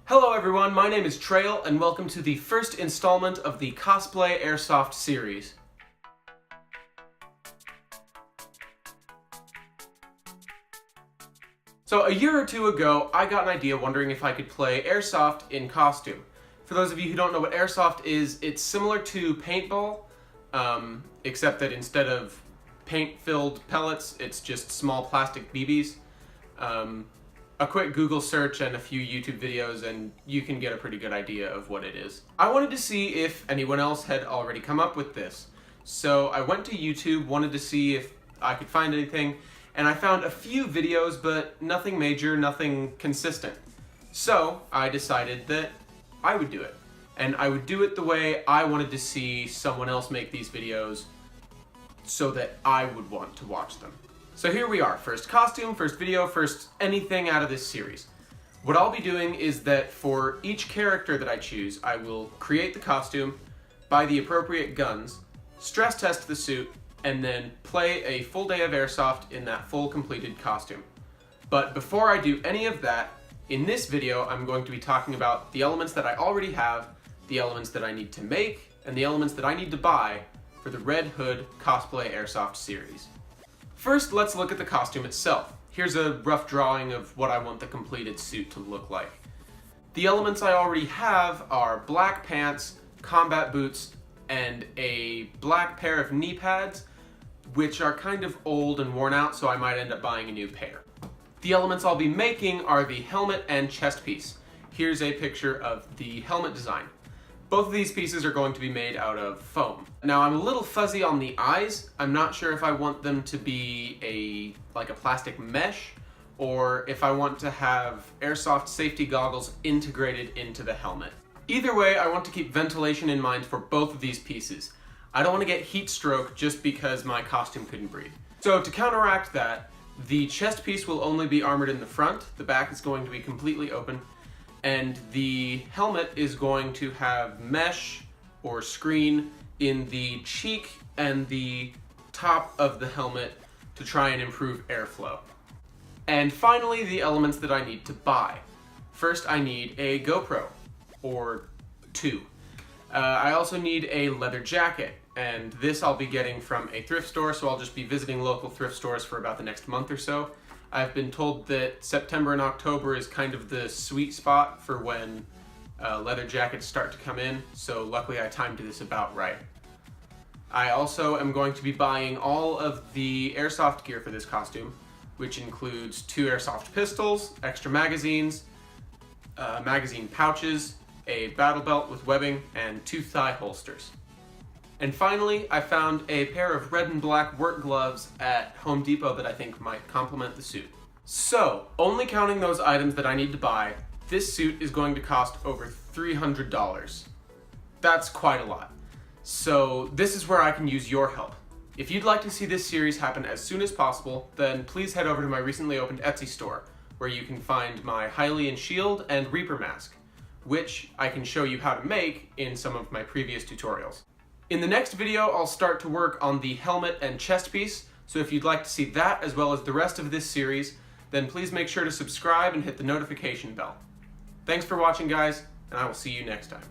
Hello everyone, my name is Trail and welcome to the first installment of the Cosplay Airsoft series. So a year or two ago, I got an idea wondering if I could play Airsoft in costume. For those of you who don't know what Airsoft is, it's similar to paintball, except that instead of paint-filled pellets, it's just small plastic BBs. A quick Google search and a few YouTube videos and you can get a pretty good idea of what it is. I wanted to see if anyone else had already come up with this. So I went to YouTube, wanted to see if I could find anything, and I found a few videos, but nothing major, nothing consistent. So I decided that I would do it. And I would do it the way I wanted to see someone else make these videos so that I would want to watch them. So here we are, first costume, first video, first anything out of this series. What I'll be doing is that for each character that I choose, I will create the costume, buy the appropriate guns, stress test the suit, and then play a full day of Airsoft in that full completed costume. But before I do any of that, in this video I'm going to be talking about the elements that I already have, the elements that I need to make, and the elements that I need to buy for the Red Hood Cosplay Airsoft series. First, let's look at the costume itself. Here's a rough drawing of what I want the completed suit to look like. The elements I already have are black pants, combat boots, and a black pair of knee pads, which are kind of old and worn out, so I might end up buying a new pair. The elements I'll be making are the helmet and chest piece. Here's a picture of the helmet design. Both of these pieces are going to be made out of foam. Now I'm a little fuzzy on the eyes. I'm not sure if I want them to be like a plastic mesh or if I want to have Airsoft safety goggles integrated into the helmet. Either way, I want to keep ventilation in mind for both of these pieces. I don't want to get heat stroke just because my costume couldn't breathe. So to counteract that, the chest piece will only be armored in the front, the back is going to be completely open, and the helmet is going to have mesh or screen in the cheek and the top of the helmet to try and improve airflow. And finally, the elements that I need to buy. First, I need a GoPro, or two. I also need a leather jacket, and this I'll be getting from a thrift store, so I'll just be visiting local thrift stores for about the next month or so. I've been told that September and October is kind of the sweet spot for when leather jackets start to come in, so luckily I timed this about right. I also am going to be buying all of the Airsoft gear for this costume, which includes 2 Airsoft pistols, extra magazines, magazine pouches, a battle belt with webbing, and 2 thigh holsters. And finally, I found a pair of red and black work gloves at Home Depot that I think might complement the suit. So, only counting those items that I need to buy, this suit is going to cost over $300. That's quite a lot. So this is where I can use your help. If you'd like to see this series happen as soon as possible, then please head over to my recently opened Etsy store, where you can find my Hylian shield and Reaper mask, which I can show you how to make in some of my previous tutorials. In the next video, I'll start to work on the helmet and chest piece, so if you'd like to see that as well as the rest of this series, then please make sure to subscribe and hit the notification bell. Thanks for watching, guys, and I will see you next time.